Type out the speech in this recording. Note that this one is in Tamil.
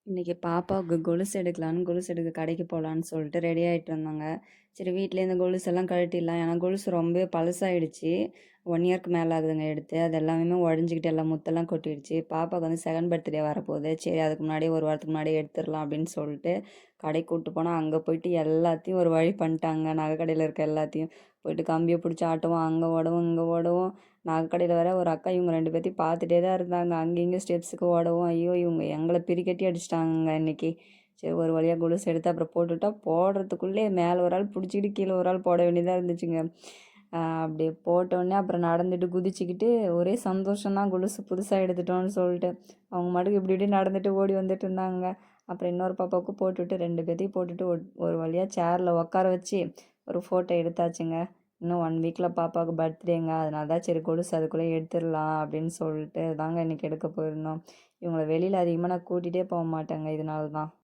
இன்னைக்கு பாப்பாவுக்கு கொலுசு எடுக்கலான்னு கொலுசு எடுக்க கடைக்கு போகலான்னு சொல்லிட்டு ரெடி ஆகிட்டு இருந்தாங்க. சரி வீட்டிலே இந்த கொலுசெல்லாம் கழட்டிடலாம். ஏன்னா கொலுசு ரொம்ப பழசாயிடுச்சு. 1 இயர்க்கு மேலே ஆகுதுங்க எடுத்து. அது எல்லாமே உடஞ்சிக்கிட்டு எல்லாம் முத்தெல்லாம் கொட்டிடுச்சு. பாப்பாவுக்கு வந்து செகண்ட் பர்த்டே வரப்போகுது. சரி அதுக்கு முன்னாடி ஒரு வாரத்துக்கு முன்னாடி எடுத்துடலாம் அப்படின்னு சொல்லிட்டு கடைக்கு கூப்பிட்டு போனால் அங்கே போயிட்டு எல்லாத்தையும் ஒரு வழி பண்ணிட்டாங்க. நகை கடையில் இருக்க எல்லாத்தையும் போயிட்டு கம்பியை பிடிச்சி ஆட்டவும், அங்கே ஓடவும் இங்கே ஓடவும். நகைக்கடையில் வேற ஒரு அக்கா இவங்க 2 பேர்த்தையும் பார்த்துட்டே தான் இருந்தாங்க. அங்கே இங்கே ஸ்டெப்ஸுக்கு ஓடவும், ஐயோ இவங்க எங்களை பிரிக்கட்டி அடிச்சிட்டாங்க இன்னைக்கு. சரி ஒரு வழியாக கொலுசு எடுத்து அப்புறம் போட்டுவிட்டா போடுறதுக்குள்ளே மேலே ஒரு ஆள் பிடிச்சிக்கிட்டு கீழே ஒரு ஆள் போட வேண்டியதாக இருந்துச்சுங்க. அப்படி போட்டோடனே அப்புறம் நடந்துட்டு குதிச்சுக்கிட்டு ஒரே சந்தோஷம்தான் கொலுசு புதுசாக எடுத்துட்டோன்னு சொல்லிட்டு. அவங்க மாட்டுக்கு இப்படி இப்படி நடந்துட்டு ஓடி வந்துட்டு இருந்தாங்க. அப்புறம் இன்னொரு பாப்பாவுக்கு போட்டுவிட்டு 2 பேர்த்தையும் போட்டுட்டு ஒரு வழியாக சேரில் உட்கார வச்சு ஒரு ஃபோட்டோ எடுத்தாச்சுங்க. இன்னும் 1 வீக்கில் பாப்பாவுக்கு பர்த்டேங்க. அதனால தான் சரி கொலுசு அதுக்குள்ளே எடுத்துடலாம் அப்படின்னு சொல்லிட்டு தாங்க இன்றைக்கி எடுக்க போயிருந்தோம். இவங்கள வெளியில் அதிகமாக நான் கூட்டிகிட்டே போக மாட்டேங்க இதனால தான்.